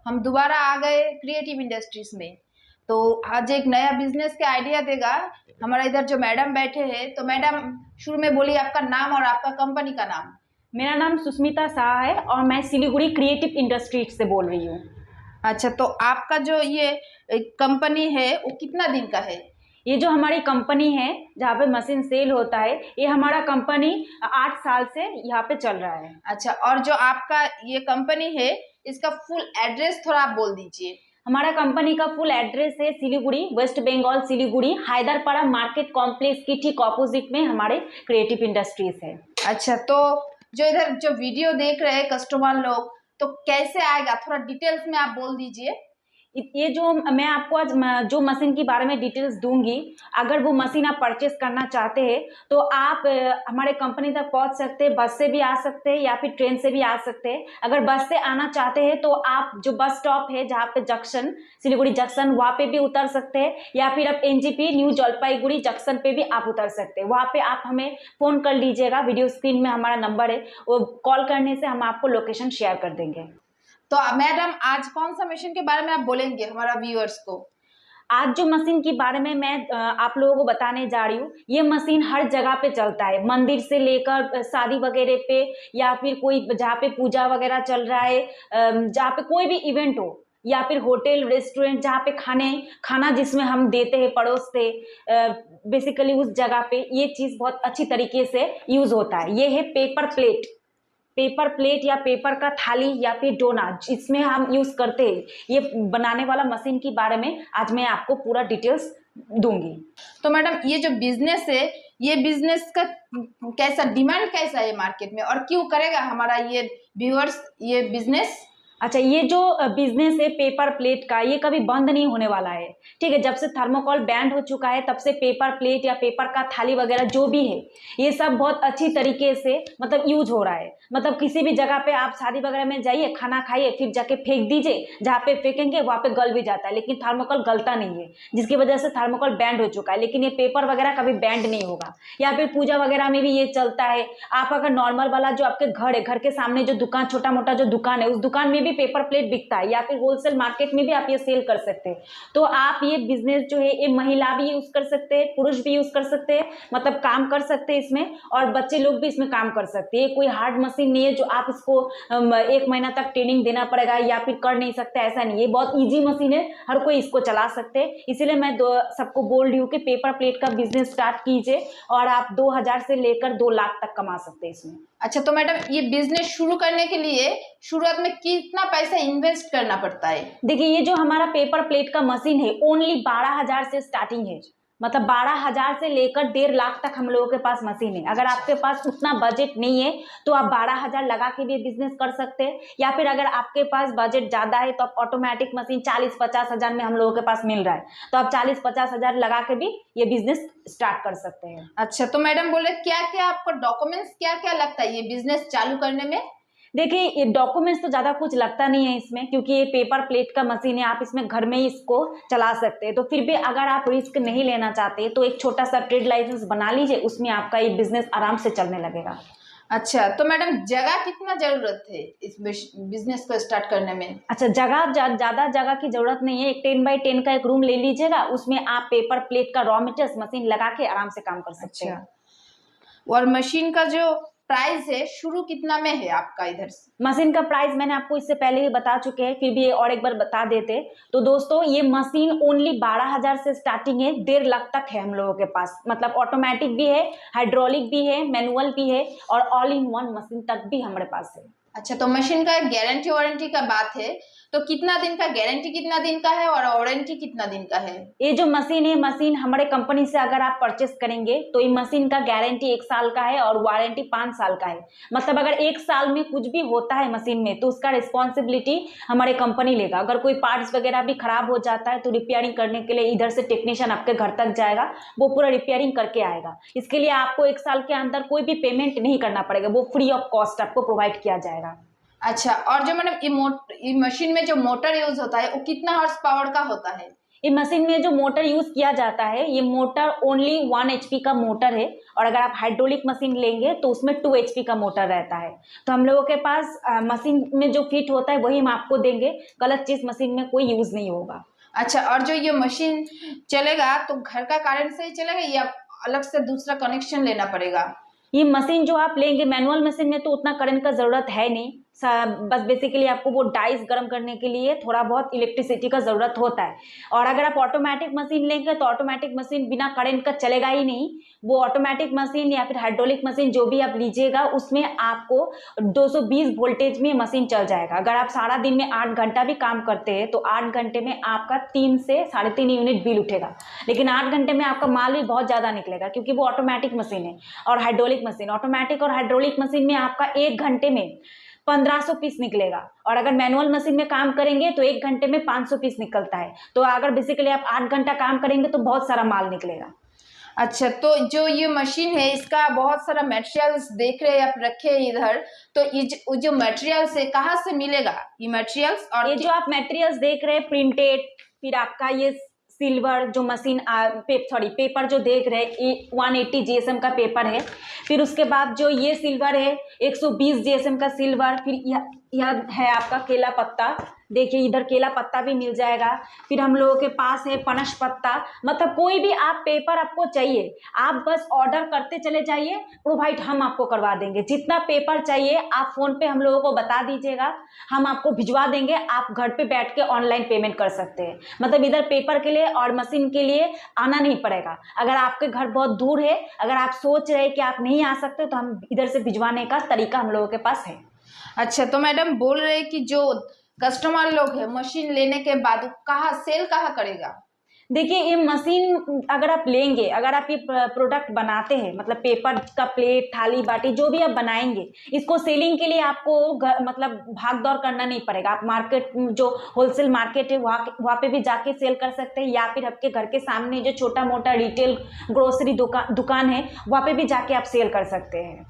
हम दोबारा आ गए क्रिएटिव इंडस्ट्रीज में। तो आज एक नया बिजनेस के आइडिया देगा हमारा इधर जो मैडम बैठे हैं। तो मैडम शुरू में बोलिए आपका नाम और आपका कंपनी का नाम। मेरा नाम सुष्मिता शाह है और मैं सिलीगुड़ी क्रिएटिव इंडस्ट्रीज से बोल रही हूँ। अच्छा, तो आपका जो ये कंपनी है वो कितना दिन का है? ये जो हमारी कंपनी है जहाँ पे मशीन सेल होता है, ये हमारा कंपनी 8 साल से यहाँ पे चल रहा है। अच्छा, और जो आपका ये कंपनी है इसका फुल एड्रेस थोड़ा आप बोल दीजिए। हमारा कंपनी का फुल एड्रेस है Siliguri, west Bengal Siliguri, Haiderpara market complex की ठीक ऑपोजिट में हमारे क्रिएटिव इंडस्ट्रीज है। अच्छा, तो जो इधर जो वीडियो देख रहे हैं कस्टमर लोग, तो कैसे आएगा थोड़ा डिटेल्स में आप बोल दीजिए। ये जो मैं आपको आज जो मशीन के बारे में डिटेल्स दूंगी, अगर वो मशीन आप परचेस करना चाहते हैं तो आप हमारे कंपनी तक पहुंच सकते हैं। बस से भी आ सकते हैं या फिर ट्रेन से भी आ सकते हैं। अगर बस से आना चाहते हैं तो आप जो बस स्टॉप है जहाँ पे जंक्शन सिलीगुड़ी जंक्शन, वहाँ पे भी उतर सकते हैं, या फिर आप एनजीपी न्यू जलपाईगुड़ी जंक्शन पे भी आप उतर सकते हैं। वहाँ पे आप हमें फोन कर लीजिएगा, वीडियो स्क्रीन में हमारा नंबर है, वो कॉल करने से हम आपको लोकेशन शेयर कर देंगे। तो मैडम आज कौन सा मशीन के बारे में आप बोलेंगे हमारा व्यूअर्स को? आज जो मशीन के बारे में मैं आप लोगों को बताने जा रही हूँ, ये मशीन हर जगह पे चलता है, मंदिर से लेकर शादी वगैरह पे, या फिर कोई जहाँ पे पूजा वगैरह चल रहा है, जहाँ पे कोई भी इवेंट हो, या फिर होटल रेस्टोरेंट जहाँ पे खाना जिसमें हम देते हैं परोसते, बेसिकली उस जगह पे ये चीज़ बहुत अच्छी तरीके से यूज होता है। ये है पेपर प्लेट या पेपर का थाली या फिर डोना, इसमें हम यूज करते हैं। ये बनाने वाला मशीन के बारे में आज मैं आपको पूरा डिटेल्स दूंगी। तो मैडम ये जो बिजनेस है, ये बिजनेस का कैसा डिमांड कैसा है मार्केट में, और क्यों करेगा हमारा ये व्यूअर्स ये बिजनेस? अच्छा, ये जो बिजनेस है पेपर प्लेट का, ये कभी बंद नहीं होने वाला है। ठीक है, जब से थर्मोकोल बैन हो चुका है तब से पेपर प्लेट या पेपर का थाली वगैरह जो भी है, ये सब बहुत अच्छी तरीके से मतलब यूज हो रहा है। मतलब किसी भी जगह पे आप शादी वगैरह में जाइए, खाना खाइए, फिर जाके फेंक दीजिए, जहाँ पे फेंकेंगे वहाँ पे गल भी जाता है, लेकिन थर्मोकोल गलता नहीं है, जिसकी वजह से थर्मोकोल बैंड हो चुका है। लेकिन ये पेपर वगैरह कभी बैंड नहीं होगा। या फिर पूजा वगैरह में भी ये चलता है। आप अगर नॉर्मल वाला जो आपके घर है, घर के सामने जो दुकान, छोटा मोटा जो दुकान है, उस दुकान में भी पेपर प्लेट बिकता है, या फिर होलसेल मार्केट में भी आप ये सेल कर सकते हैं। तो आप ये बिजनेस जो है, ये महिला भी यूज कर सकते हैं, पुरुष भी यूज कर सकते हैं, मतलब काम कर सकते हैं इसमें, और बच्चे लोग भी इसमें काम कर सकते हैं। कोई हार्ड मशीन नहीं है जो आप इसको 1 महीना तक ट्रेनिंग देना पड़ेगा या फिर कर नहीं सकते, ऐसा नहीं है। बहुत ईजी मशीन है, हर कोई इसको चला सकते हैं। इसीलिए मैं सबको बोल रही हूँ कि पेपर प्लेट का बिजनेस स्टार्ट कीजिए और आप 2000 से लेकर 2 लाख तक कमा सकते हैं इसमें। अच्छा, तो मैडम ये बिजनेस शुरू करने के लिए शुरुआत में कितना पैसा इन्वेस्ट करना पड़ता है? देखिए, ये जो हमारा पेपर प्लेट का मशीन है ओनली 12,000 से स्टार्टिंग है। मतलब 12,000 से लेकर 1.5 लाख तक हम लोगों के पास मशीन है। अगर आपके पास उतना बजट नहीं है तो आप 12,000 लगा के भी बिजनेस कर सकते हैं, या फिर अगर आपके पास बजट ज्यादा है तो आप ऑटोमेटिक मशीन 40-50 हजार में हम लोगों के पास मिल रहा है, तो आप 40-50 हजार लगा के भी ये बिजनेस स्टार्ट कर सकते हैं। अच्छा, तो मैडम बोले क्या क्या आपको डॉक्यूमेंट्स क्या क्या लगता है ये बिजनेस चालू करने में? देखिए, ये डॉक्यूमेंट्स तो ज़्यादा कुछ लगता नहीं है इसमें, क्योंकि ये पेपर प्लेट का मशीन है, आप इसमें घर में ही इसको चला सकते हैं। तो फिर भी अगर आप रिस्क नहीं लेना चाहते तो एक छोटा सा ट्रेड लाइसेंस बना लीजिए, उसमें आपका ये बिजनेस आराम से चलने लगेगा। अच्छा, तो मैडम जगह कितना जरूरत है इस बिजनेस को स्टार्ट करने में? अच्छा, ज़्यादा जगह की जरूरत नहीं है। एक 10x10 का एक रूम ले लीजिएगा, उसमें आप पेपर प्लेट का रॉ मटेरियल्स मशीन लगा के आराम से काम कर सकते हैं। और मशीन का जो प्राइस है शुरू कितना में है आपका इधर से? मशीन का प्राइस मैंने आपको इससे पहले ही बता चुके हैं, फिर भी और एक बार बता देते। तो दोस्तों, ये मशीन ओनली 12,000 से स्टार्टिंग है, 1.5 लाख तक है हम लोगों के पास। मतलब ऑटोमेटिक भी है, हाइड्रोलिक भी है, मैनुअल भी है, और ऑल इन वन मशीन तक भी हमारे पास है। अच्छा, तो मशीन का गारंटी वारंटी का बात है, तो कितना दिन का गारंटी, कितना दिन का है, और वारंटी कितना दिन का है? ये जो मशीन है, मशीन हमारे कंपनी से अगर आप परचेस करेंगे तो ये मशीन का गारंटी 1 साल का है और वारंटी 5 साल का है। मतलब अगर 1 साल में कुछ भी होता है मशीन में तो उसका रिस्पॉन्सिबिलिटी हमारे कंपनी लेगा। अगर कोई पार्ट्स वगैरह भी खराब हो जाता है तो रिपेयरिंग करने के लिए इधर से टेक्नीशियन आपके घर तक जाएगा, वो पूरा रिपेयरिंग करके आएगा। इसके लिए आपको 1 साल के अंदर कोई भी पेमेंट नहीं करना पड़ेगा, वो फ्री ऑफ कॉस्ट आपको प्रोवाइड किया जाएगा। अच्छा, और जो मैडम ये मशीन में जो मोटर यूज होता है वो कितना हॉर्स पावर का होता है? ये मशीन में जो मोटर यूज किया जाता है, ये मोटर ओनली 1 HP का मोटर है। और अगर आप हाइड्रोलिक मशीन लेंगे तो उसमें 2 HP का मोटर रहता है। तो हम लोगों के पास मशीन में जो फिट होता है वही हम आपको देंगे, गलत चीज मशीन में कोई यूज नहीं होगा। अच्छा, और जो ये मशीन चलेगा तो घर का करंट से ही चलेगा या अलग से दूसरा कनेक्शन लेना पड़ेगा? ये मशीन जो आप लेंगे, मैनुअल मशीन में तो उतना करंट का जरूरत है नहीं। बस बेसिकली आपको वो डाइस गर्म करने के लिए थोड़ा बहुत इलेक्ट्रिसिटी का जरूरत होता है। और अगर आप ऑटोमेटिक मशीन लेंगे तो ऑटोमेटिक मशीन बिना करंट का चलेगा ही नहीं। वो ऑटोमेटिक मशीन या फिर हाइड्रोलिक मशीन जो भी आप लीजिएगा, उसमें आपको 220 वोल्टेज में मशीन चल जाएगा। अगर आप सारा दिन में 8 घंटा भी काम करते हैं तो 8 घंटे में आपका 3 से 3.5 यूनिट बिल उठेगा। लेकिन 8 घंटे में आपका माल भी बहुत ज्यादा निकलेगा, क्योंकि वो ऑटोमेटिक मशीन है। और हाइड्रोलिक मशीन, ऑटोमेटिक और हाइड्रोलिक मशीन में आपका 1 घंटे में 1500 पीस निकलेगा। और अगर मैनुअल मशीन में काम करेंगे तो 1 घंटे में 500 पीस निकलता है। तो अगर बेसिकली आप 8 घंटा काम करेंगे तो बहुत सारा माल निकलेगा। अच्छा, तो जो ये मशीन है इसका बहुत सारा मटेरियल्स देख रहे हैं आप रखे हैं इधर, तो जो मटेरियल्स है कहाँ से मिलेगा ये मटेरियल्स? और ये जो आप मटेरियल्स देख रहे हैं प्रिंटेड, फिर आपका ये सिल्वर जो मशीन पेपर जो देख रहे हैं, ये 180 GSM का पेपर है। फिर उसके बाद जो ये सिल्वर है 120 GSM का सिल्वर। फिर यह है आपका केला पत्ता, देखिए इधर केला पत्ता भी मिल जाएगा। फिर हम लोगों के पास है पनस पत्ता। मतलब कोई भी आप पेपर आपको चाहिए, आप बस ऑर्डर करते चले जाइए, प्रोवाइड हम आपको करवा देंगे। जितना पेपर चाहिए आप फोन पे हम लोगों को बता दीजिएगा, हम आपको भिजवा देंगे। आप घर पे बैठ के ऑनलाइन पेमेंट कर सकते हैं। मतलब इधर पेपर के लिए और मशीन के लिए आना नहीं पड़ेगा। अगर आपके घर बहुत दूर है, अगर आप सोच रहे हैं कि आप नहीं आ सकते, तो हम इधर से भिजवाने का तरीका हम लोगों के पास है। अच्छा, तो मैडम बोल रहे हैं कि जो कस्टमर लोग है मशीन लेने के बाद कहाँ सेल कहाँ करेगा? देखिए ये मशीन अगर आप लेंगे, अगर आप ये प्रोडक्ट बनाते हैं, मतलब पेपर का प्लेट, थाली, बाटी जो भी आप बनाएंगे, इसको सेलिंग के लिए आपको मतलब भाग दौड़ करना नहीं पड़ेगा। आप मार्केट, जो होलसेल मार्केट है, वहाँ पे भी जाके सेल कर सकते हैं, या फिर आपके घर के सामने जो छोटा मोटा रिटेल ग्रोसरी दुकान है, वहाँ पे भी जाके आप सेल कर सकते हैं।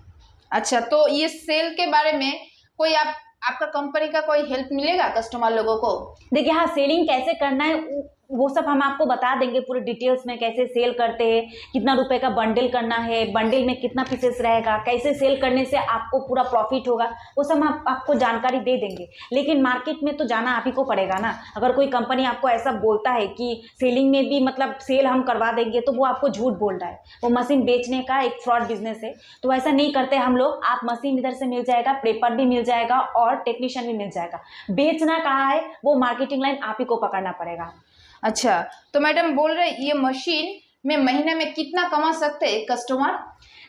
अच्छा, तो ये सेल के बारे में कोई आपका कंपनी का कोई हेल्प मिलेगा कस्टमर लोगों को? देखिए हाँ, सेलिंग कैसे करना है वो सब हम आपको बता देंगे पूरे डिटेल्स में। कैसे सेल करते हैं, कितना रुपए का बंडल करना है, बंडल में कितना पीसेस रहेगा, कैसे सेल करने से आपको पूरा प्रॉफिट होगा, वो सब हम आपको जानकारी दे देंगे। लेकिन मार्केट में तो जाना आप ही को पड़ेगा ना। अगर कोई कंपनी आपको ऐसा बोलता है कि सेलिंग में भी मतलब सेल हम करवा देंगे, तो वो आपको झूठ बोल रहा है। वो मशीन बेचने का एक फ्रॉड बिजनेस है। तो ऐसा नहीं करते हम लोग। आप मशीन इधर से मिल जाएगा, पेपर भी मिल जाएगा और टेक्नीशियन भी मिल जाएगा। बेचना कहाँ है, वो मार्केटिंग लाइन आप ही को पकड़ना पड़ेगा। अच्छा, तो मैडम बोल रहे ये मशीन में महीने में कितना कमा सकते हैं कस्टमर?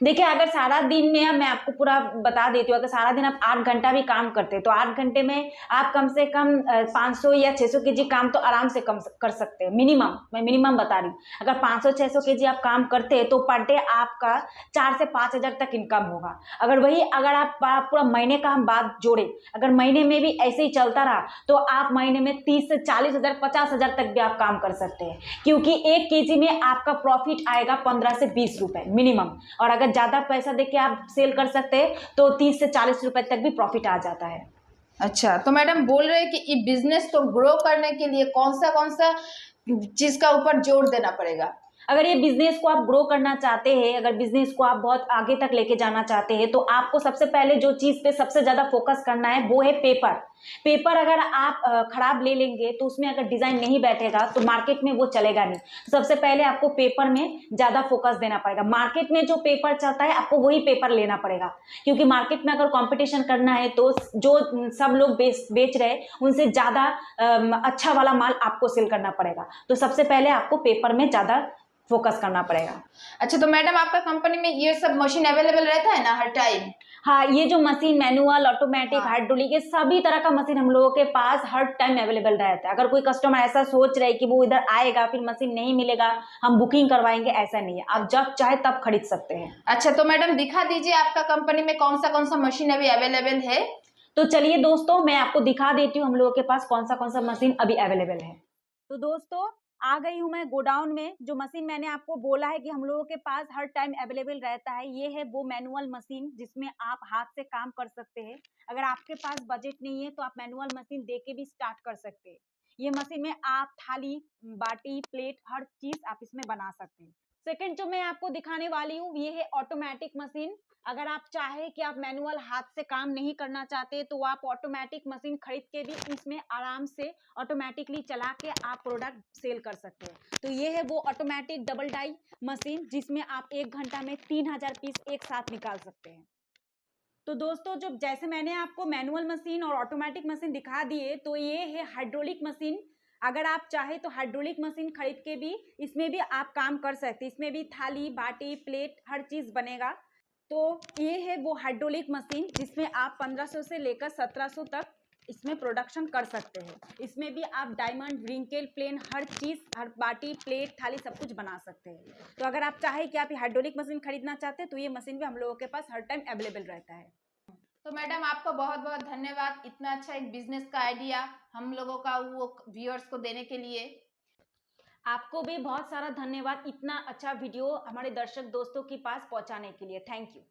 देखिए अगर सारा दिन में, मैं आपको पूरा बता देती हूँ, अगर सारा दिन आप 8 घंटा भी काम करते हैं तो 8 घंटे में आप कम से कम 500 या 600 केजी काम तो आराम से कम कर सकते हैं। मिनिमम, मैं मिनिमम बता रही हूँ। अगर 500-600 केजी आप काम करते हैं तो पर डे आपका 4 से 5 हजार तक इनकम होगा। अगर आप पूरा महीने का हम बात जोड़े, अगर महीने में भी ऐसे ही चलता रहा तो आप महीने में 30 से 40 हजार, 50 हजार तक भी आप काम कर सकते हैं। क्योंकि 1 केजी में आपका प्रॉफिट आएगा 15 से 20 रुपए मिनिमम। और अगर ज्यादा पैसा देके आप सेल कर सकते हैं तो 30 से 40 रुपए तक भी प्रॉफिट आ जाता है। अच्छा, तो मैडम बोल रहे हैं कि ये बिजनेस को ग्रो करने के लिए कौन सा चीज का ऊपर जोर देना पड़ेगा? अगर ये बिजनेस को आप ग्रो करना चाहते हैं, अगर बिजनेस को आप बहुत आगे तक लेके जाना चाहते हैं, तो आपको सबसे पहले जो चीज पे सबसे ज्यादा फोकस करना है वो है पेपर। पेपर अगर आप खराब ले लेंगे तो उसमें अगर डिजाइन नहीं बैठेगा तो मार्केट में वो चलेगा नहीं। तो सबसे पहले आपको पेपर में ज्यादा फोकस देना पड़ेगा। मार्केट में जो पेपर चलता है आपको वही पेपर लेना पड़ेगा। क्योंकि मार्केट में अगर कंपटीशन करना है तो जो सब लोग बेच रहे हैं उनसे ज्यादा अच्छा वाला माल आपको सेल करना पड़ेगा। तो सबसे पहले आपको पेपर में ज्यादा फोकस करना पड़ेगा। अच्छा, तो मैडम आपका कंपनी में ये सब मशीन अवेलेबल रहता है ना हर टाइम? हाँ, ये जो मशीन मैनुअल, ऑटोमेटिक, हाँ। हाइड्रोलिक, ये सभी तरह का मशीन हम लोगों के पास हर टाइम अवेलेबल रहता है। अगर कोई कस्टमर ऐसा सोच रहे कि वो इधर आएगा फिर मशीन नहीं मिलेगा, हम बुकिंग करवाएंगे, ऐसा नहीं है। आप जब चाहे तब खरीद सकते हैं। अच्छा, तो मैडम दिखा दीजिए आपका कंपनी में कौन सा मशीन अभी अवेलेबल है। तो चलिए दोस्तों, मैं आपको दिखा देती हूँ हम लोगों के पास कौन सा मशीन अभी अवेलेबल है। तो दोस्तों, आ गई हूँ मैं गोडाउन में। जो मशीन मैंने आपको बोला है कि हम लोगों के पास हर टाइम अवेलेबल रहता है, ये है वो मैनुअल मशीन जिसमें आप हाथ से काम कर सकते हैं। अगर आपके पास बजट नहीं है तो आप मैनुअल मशीन दे के भी स्टार्ट कर सकते हैं। ये मशीन में आप थाली, बाटी, प्लेट हर चीज आप इसमें बना सकते हैं। सेकंड जो मैं आपको दिखाने वाली हूँ ये है ऑटोमेटिक मशीन। अगर आप चाहे कि आप मैनुअल हाथ से काम नहीं करना चाहते तो आप ऑटोमेटिक मशीन खरीद के भी इसमें आराम से ऑटोमेटिकली चला के आप प्रोडक्ट सेल कर सकते हैं। तो ये है वो ऑटोमेटिक डबल डाई मशीन जिसमें आप 1 घंटा में 3000 पीस एक साथ निकाल सकते हैं। तो दोस्तों जो जैसे मैंने आपको मैनुअल मशीन और ऑटोमेटिक मशीन दिखा दिए, तो ये है हाइड्रोलिक मशीन। अगर आप चाहे तो हाइड्रोलिक मशीन खरीद के भी इसमें भी आप काम कर सकते हैं। इसमें भी थाली, बाटी, प्लेट हर चीज बनेगा। तो ये है वो हाइड्रोलिक मशीन जिसमें आप 1500 से लेकर 1700 तक इसमें प्रोडक्शन कर सकते हैं। इसमें भी आप डायमंड, रिंकेल, प्लेन हर चीज, हर बाटी, प्लेट, थाली सब कुछ बना सकते हैं। तो अगर आप चाहे कि आप ये हाइड्रोलिक मशीन खरीदना चाहते हैं तो ये मशीन भी हम लोगों के पास हर टाइम अवेलेबल रहता है। तो मैडम आपका बहुत बहुत धन्यवाद इतना अच्छा एक बिजनेस का आइडिया हम लोगों का वो व्यूअर्स को देने के लिए। आपको भी बहुत सारा धन्यवाद इतना अच्छा वीडियो हमारे दर्शक दोस्तों के पास पहुंचाने के लिए। Thank you.